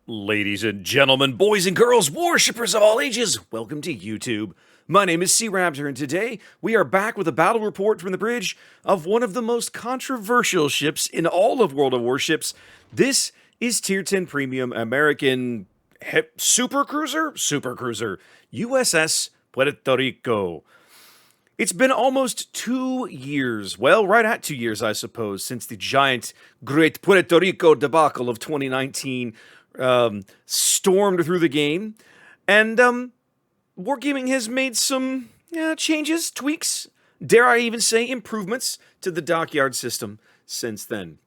Ladies and gentlemen, boys and girls, worshippers of all ages, welcome to YouTube. My name is SeaRaptor, and today we are back with a battle report from the bridge of one of the most controversial ships in all of World of Warships. This is Tier 10 Premium American Super Cruiser, USS Puerto Rico. It's been almost 2 years, well, right at 2 years, I suppose, since the giant, great Puerto Rico debacle of 2019 stormed through the game, and Wargaming has made some changes, tweaks, dare I even say improvements to the Dockyard system since then.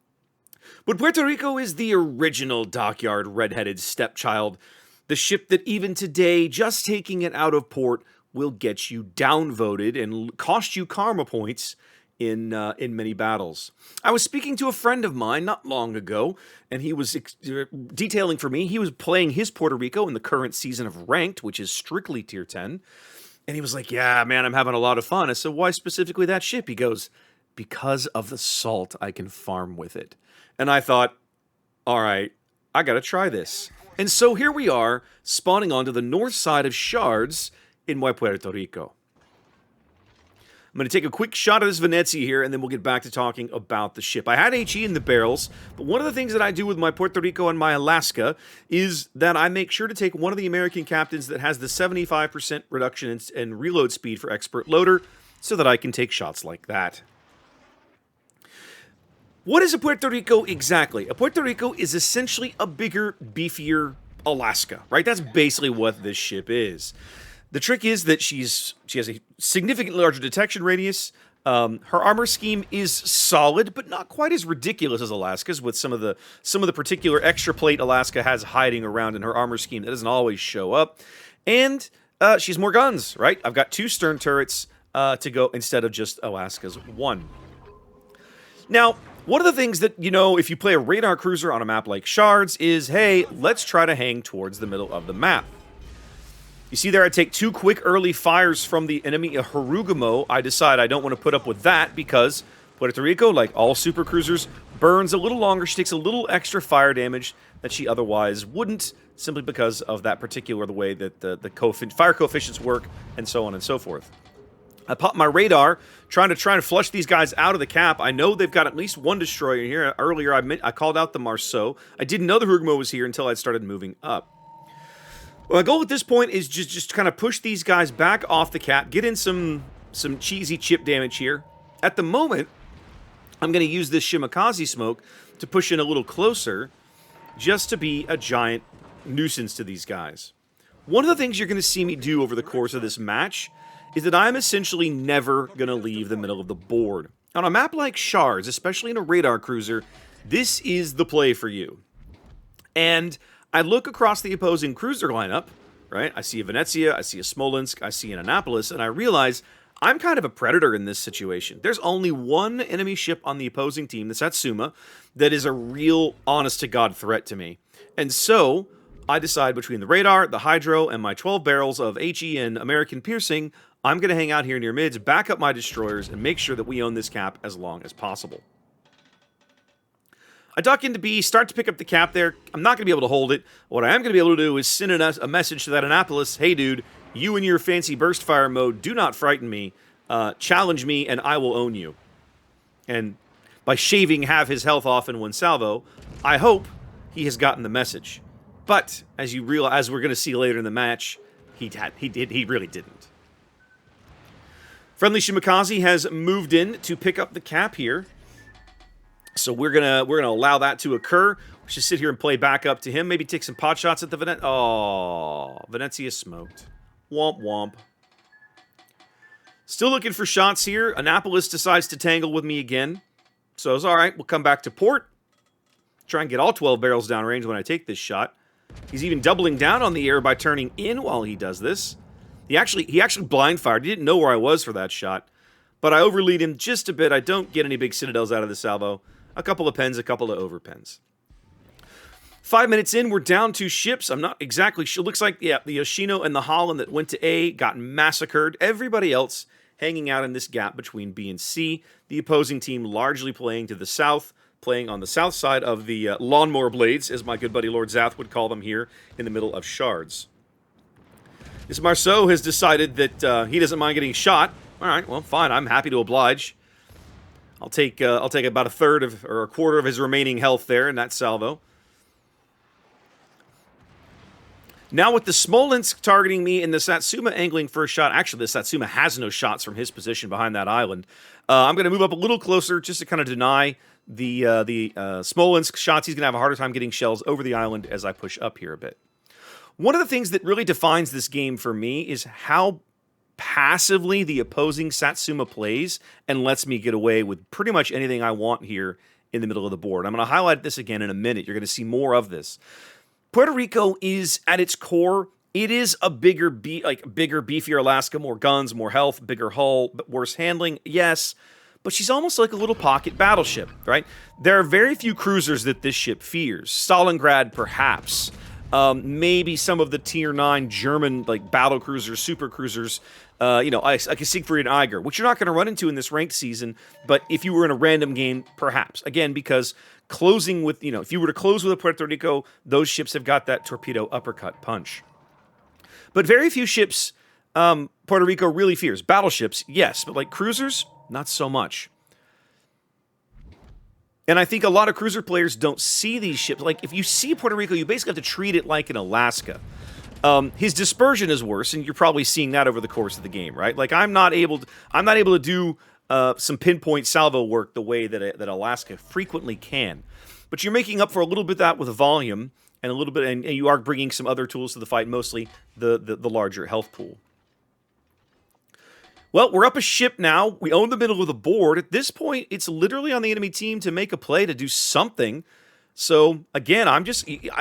But Puerto Rico is the original Dockyard red-headed stepchild, the ship that even today, just taking it out of port, will get you downvoted and cost you karma points in many battles. I was speaking to a friend of mine not long ago, and he was detailing for me, he was playing his Puerto Rico in the current season of Ranked, which is strictly Tier 10, and he was like, yeah, man, I'm having a lot of fun. I said, why specifically that ship? He goes, because of the salt I can farm with it. And I thought, all right, I gotta try this. And so here we are, spawning onto the north side of Shards in Puerto Rico. I'm going to take a quick shot of this Venezia here, and then we'll get back to talking about the ship. I had HE in the barrels, but one of the things that I do with my Puerto Rico and my Alaska is that I make sure to take one of the American captains that has the 75% reduction in reload speed for expert loader, so that I can take shots like that. What is a Puerto Rico exactly? A Puerto Rico is essentially a bigger, beefier Alaska, right? That's basically what this ship is. The trick is that she has a significantly larger detection radius. Her armor scheme is solid, but not quite as ridiculous as Alaska's, with some of the particular extra plate Alaska has hiding around in her armor scheme that doesn't always show up. And she has more guns, right? I've got 2 stern turrets to go instead of just Alaska's 1. Now, one of the things that, you know, if you play a radar cruiser on a map like Shards is, hey, let's try to hang towards the middle of the map. You see there, I take 2 quick early fires from the enemy Harugamo. I decide I don't want to put up with that because Puerto Rico, like all super cruisers, burns a little longer. She takes a little extra fire damage that she otherwise wouldn't, simply because of that particular the way that the fire coefficients work, and so on and so forth. I pop my radar, trying to flush these guys out of the cap. I know they've got at least 1 destroyer here. Earlier, I called out the Marceau. I didn't know the Harugamo was here until I started moving up. Well, my goal at this point is just kind of push these guys back off the cap, get in some cheesy chip damage here. At the moment, I'm going to use this Shimakaze smoke to push in a little closer, just to be a giant nuisance to these guys. One of the things you're going to see me do over the course of this match is that I'm essentially never going to leave the middle of the board. On a map like Shards, especially in a radar cruiser, this is the play for you. And I look across the opposing cruiser lineup, right? I see a Venezia, I see a Smolensk, I see an Annapolis, and I realize I'm kind of a predator in this situation. There's only one enemy ship on the opposing team, the Satsuma, that is a real, honest-to-God threat to me. And so, I decide between the radar, the hydro, and my 12 barrels of HE and American piercing, I'm going to hang out here near mids, back up my destroyers, and make sure that we own this cap as long as possible. I duck into B, start to pick up the cap there. I'm not going to be able to hold it. What I am going to be able to do is send a message to that Annapolis. Hey, dude, you and your fancy burst fire mode, do not frighten me. Challenge me, and I will own you. And by shaving half his health off in 1 salvo, I hope he has gotten the message. But, as we're going to see later in the match, he really didn't. Friendly Shimakaze has moved in to pick up the cap here. So we're gonna allow that to occur. We should sit here and play back up to him. Maybe take some pot shots at the Venezia. Oh, Venezia smoked. Womp womp. Still looking for shots here. Annapolis decides to tangle with me again. So it's alright. We'll come back to port. Try and get all 12 barrels downrange when I take this shot. He's even doubling down on the air by turning in while he does this. He actually blind fired. He didn't know where I was for that shot. But I overlead him just a bit. I don't get any big citadels out of the salvo. A couple of pens, a couple of overpens. 5 minutes in, we're down 2 ships. I'm not exactly sure. Looks like, yeah, the Yoshino and the Holland that went to A got massacred. Everybody else hanging out in this gap between B and C. The opposing team largely playing to the south, playing on the south side of the lawnmower blades, as my good buddy Lord Zath would call them here, in the middle of Shards. This Marceau has decided that he doesn't mind getting shot. All right, well, fine. I'm happy to oblige. I'll take about a third of or a quarter of his remaining health there in that salvo. Now with the Smolensk targeting me and the Satsuma angling for a shot, actually the Satsuma has no shots from his position behind that island. I'm going to move up a little closer just to kind of deny the Smolensk shots. He's going to have a harder time getting shells over the island as I push up here a bit. One of the things that really defines this game for me is how passively the opposing Satsuma plays and lets me get away with pretty much anything I want here in the middle of the board. I'm going to highlight this again in a minute. You're going to see more of this. Puerto Rico is, at its core, it is a bigger, beefier Alaska, more guns, more health, bigger hull, but worse handling, yes. But she's almost like a little pocket battleship, right? There are very few cruisers that this ship fears. Stalingrad, perhaps. Maybe some of the Tier 9 German, battle cruisers, super cruisers, like a Siegfried and Eiger, which you're not going to run into in this ranked season, but if you were in a random game, perhaps. Again, because closing with, if you were to close with a Puerto Rico, those ships have got that torpedo uppercut punch. But very few ships Puerto Rico really fears. Battleships, yes, but cruisers, not so much. And I think a lot of cruiser players don't see these ships. If you see Puerto Rico, you basically have to treat it like an Alaska. His dispersion is worse, and you're probably seeing that over the course of the game, right? I'm not able to do some pinpoint salvo work the way that Alaska frequently can. But you're making up for a little bit of that with a volume and a little bit, and you are bringing some other tools to the fight, mostly the larger health pool. Well, we're up a ship now. We own the middle of the board. At this point, it's literally on the enemy team to make a play, to do something. So, again,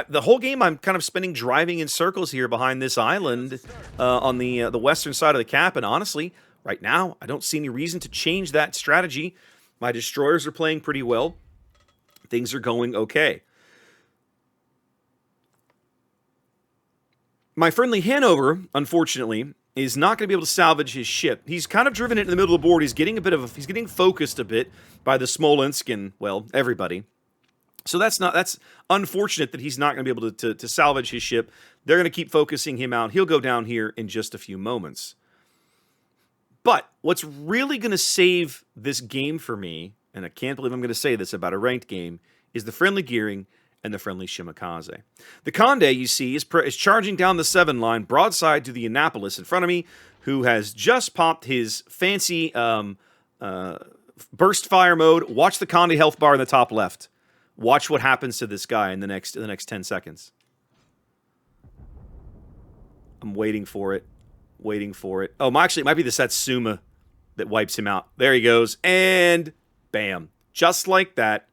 the whole game I'm kind of spending driving in circles here behind this island on the western side of the cap. And honestly, right now, I don't see any reason to change that strategy. My destroyers are playing pretty well. Things are going okay. My friendly Hanover, unfortunately, is not going to be able to salvage his ship. He's kind of driven it in the middle of the board. He's getting focused a bit by the Smolensk and, well, everybody. So that's unfortunate that he's not going to be able to salvage his ship. They're going to keep focusing him out. He'll go down here in just a few moments. But what's really going to save this game for me, and I can't believe I'm going to say this about a ranked game, is the friendly gearing and the friendly Shimakaze. The Conde, you see, is charging down the 7 line, broadside to the Annapolis in front of me, who has just popped his fancy burst fire mode. Watch the Conde health bar in the top left. Watch what happens to this guy in the next 10 seconds. I'm waiting for it. Oh, actually, it might be the Satsuma that wipes him out. There he goes. And bam. Just like that.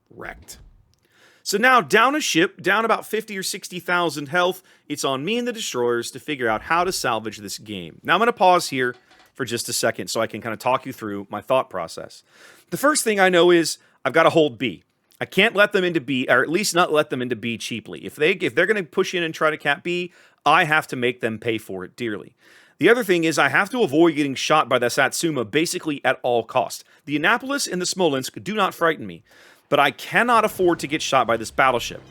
Wrecked. So now, down a ship, down about 50 or 60,000 health, it's on me and the destroyers to figure out how to salvage this game. Now I'm going to pause here for just a second so I can kind of talk you through my thought process. The first thing I know is I've got to hold B. I can't let them into B, or at least not let them into B cheaply. If they're going to push in and try to cap B, I have to make them pay for it dearly. The other thing is I have to avoid getting shot by the Satsuma basically at all costs. The Annapolis and the Smolensk do not frighten me, but I cannot afford to get shot by this battleship.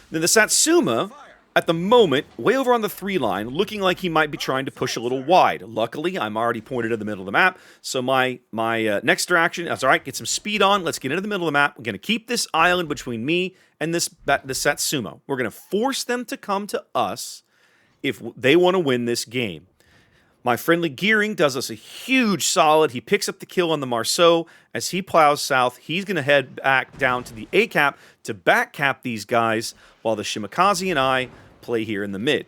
Then the Satsuma, at the moment, way over on the 3 line, looking like he might be trying to push a little wide. Luckily, I'm already pointed at the middle of the map, so my next direction, that's all right, get some speed on, let's get into the middle of the map. We're going to keep this island between me and the Satsuma. We're going to force them to come to us if they want to win this game. My friendly gearing does us a huge solid. He picks up the kill on the Marceau. As he plows south, he's going to head back down to the A-cap to back-cap these guys while the Shimakaze and I play here in the mid.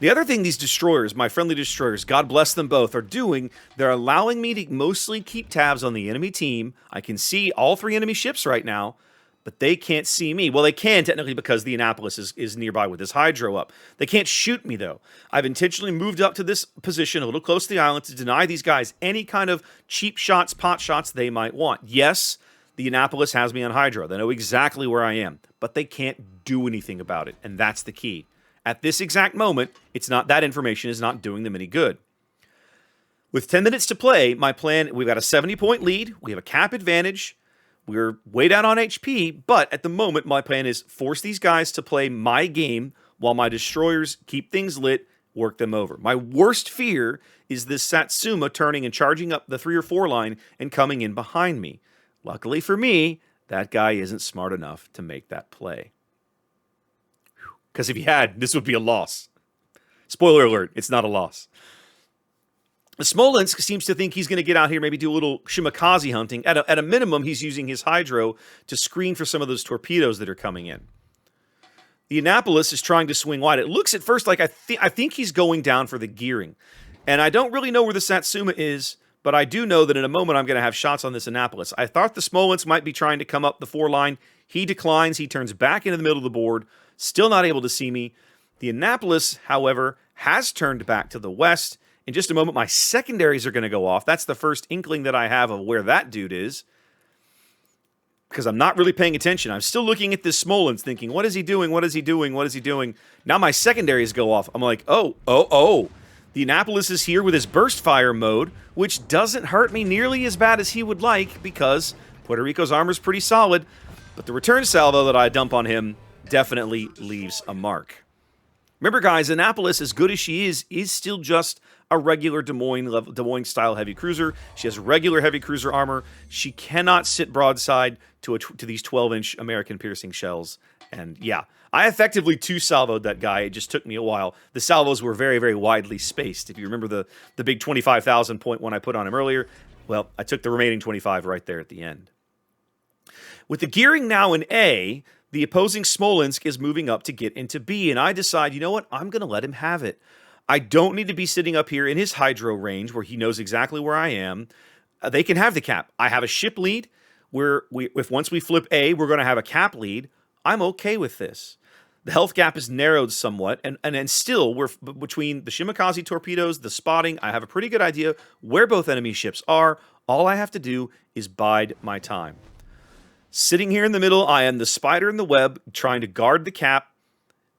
The other thing these destroyers, my friendly destroyers, God bless them both, are doing, they're allowing me to mostly keep tabs on the enemy team. I can see all 3 enemy ships right now, but they can't see me. Well, they can technically because the Annapolis is nearby with his hydro up. They can't shoot me, though. I've intentionally moved up to this position a little close to the island to deny these guys any kind of cheap shots, pot shots they might want. Yes, the Annapolis has me on hydro. They know exactly where I am, but they can't do anything about it, and that's the key. At this exact moment, that information is not doing them any good. With 10 minutes to play, my plan, we've got a 70-point lead. We have a cap advantage. We're way down on HP, but at the moment, my plan is force these guys to play my game while my destroyers keep things lit, work them over. My worst fear is this Satsuma turning and charging up the 3 or 4 line and coming in behind me. Luckily for me, that guy isn't smart enough to make that play. Because if he had, this would be a loss. Spoiler alert, it's not a loss. Smolensk seems to think he's going to get out here, maybe do a little shimakaze hunting. At a minimum, he's using his hydro to screen for some of those torpedoes that are coming in. The Annapolis is trying to swing wide. It looks at first like I think he's going down for the gearing. And I don't really know where the Satsuma is, but I do know that in a moment I'm going to have shots on this Annapolis. I thought the Smolensk might be trying to come up the 4 line. He declines. He turns back into the middle of the board. Still not able to see me. The Annapolis, however, has turned back to the west. In just a moment, my secondaries are going to go off. That's the first inkling that I have of where that dude is. Because I'm not really paying attention. I'm still looking at this Smolensk thinking, what is he doing? What is he doing? What is he doing? Now my secondaries go off. I'm like, oh. The Annapolis is here with his burst fire mode, which doesn't hurt me nearly as bad as he would like because Puerto Rico's armor is pretty solid. But the return salvo that I dump on him definitely leaves a mark. Remember, guys, Annapolis, as good as she is still just a regular Des Moines-style heavy cruiser. She has regular heavy cruiser armor. She cannot sit broadside to these 12-inch American piercing shells. And yeah, I effectively 2-salvoed that guy. It just took me a while. The salvos were very, very widely spaced. If you remember the big 25,000 point one I put on him earlier, well, I took the remaining 25 right there at the end. With the gearing now in A, the opposing Smolensk is moving up to get into B, and I decide, you know what, I'm going to let him have it. I don't need to be sitting up here in his hydro range where he knows exactly where I am. They can have the cap. I have a ship lead where if once we flip A, we're going to have a cap lead. I'm okay with this. The health gap is narrowed somewhat, and still, we're between the Shimakaze torpedoes, the spotting, I have a pretty good idea where both enemy ships are. All I have to do is bide my time. Sitting here in the middle, I am the spider in the web trying to guard the cap,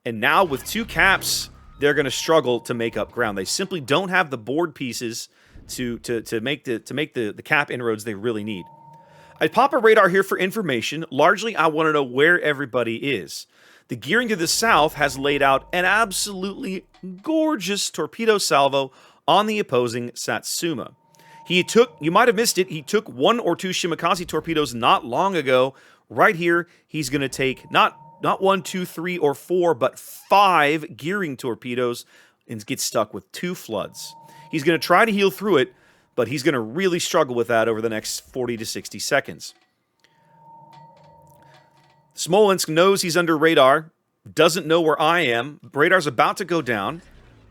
and now with 2 caps, they're going to struggle to make up ground. They simply don't have the board pieces to make the cap inroads they really need. I pop a radar here for information. Largely, I want to know where everybody is. The gearing to the south has laid out an absolutely gorgeous torpedo salvo on the opposing Satsuma. You might have missed it, he took 1 or 2 Shimakaze torpedoes not long ago. Right here, he's going to take not 1, 2, 3, or 4, but 5 gearing torpedoes and get stuck with 2 floods. He's going to try to heal through it, but he's going to really struggle with that over the next 40 to 60 seconds. Smolensk knows he's under radar, doesn't know where I am. Radar's about to go down.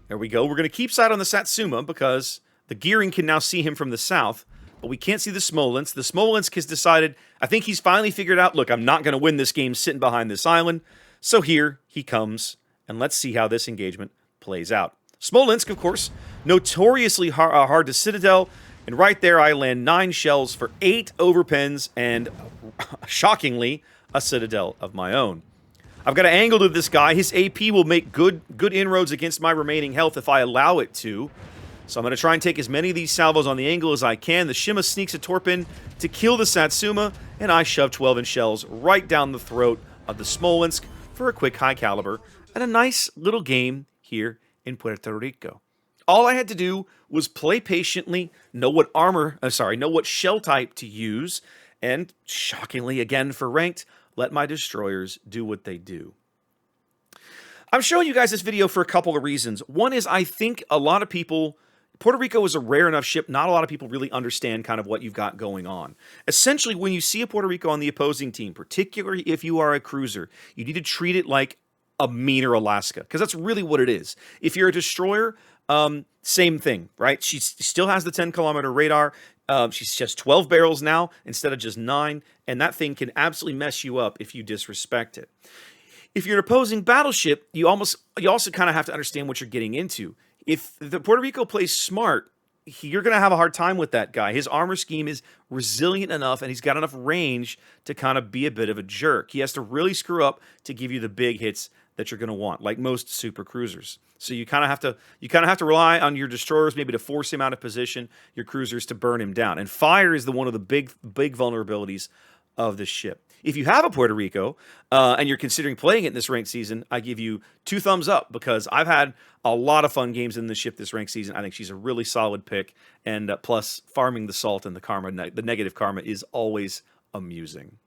There we go. We're going to keep sight on the Satsuma because the gearing can now see him from the south, but we can't see the Smolensk. The Smolensk has decided, I think he's finally figured out, look, I'm not going to win this game sitting behind this island. So here he comes, and let's see how this engagement plays out. Smolensk, of course, notoriously hard to citadel, and right there I land 9 shells for 8 overpens and, shockingly, a citadel of my own. I've got an angle to this guy. His AP will make good inroads against my remaining health if I allow it to. So I'm going to try and take as many of these salvos on the angle as I can. The Shima sneaks a torp in to kill the Satsuma, and I shove 12-inch shells right down the throat of the Smolensk for a quick high caliber and a nice little game here in Puerto Rico. All I had to do was play patiently, know what shell type to use, and shockingly, again for ranked, let my destroyers do what they do. I'm showing you guys this video for a couple of reasons. One is I think a lot of people, Puerto Rico is a rare enough ship, not a lot of people really understand kind of what you've got going on. Essentially, when you see a Puerto Rico on the opposing team, particularly if you are a cruiser, you need to treat it like a meaner Alaska, because that's really what it is. If you're a destroyer, same thing, right? She still has the 10-kilometer radar. She's just 12 barrels now instead of just 9, and that thing can absolutely mess you up if you disrespect it. If you're an opposing battleship, you also kind of have to understand what you're getting into. If the Puerto Rico plays smart, you're going to have a hard time with that guy. His armor scheme is resilient enough, and he's got enough range to kind of be a bit of a jerk. He has to really screw up to give you the big hits that you're going to want, like most super cruisers. So you kind of have to rely on your destroyers maybe to force him out of position, your cruisers to burn him down. And fire is one of the big vulnerabilities of this ship. If you have a Puerto Rico and you're considering playing it in this ranked season, I give you 2 thumbs up because I've had a lot of fun games in this ship this ranked season. I think she's a really solid pick, and plus farming the salt and the karma, the negative karma, is always amusing.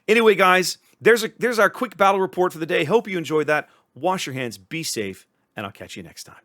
Anyway, guys, there's our quick battle report for the day. Hope you enjoyed that. Wash your hands, be safe, and I'll catch you next time.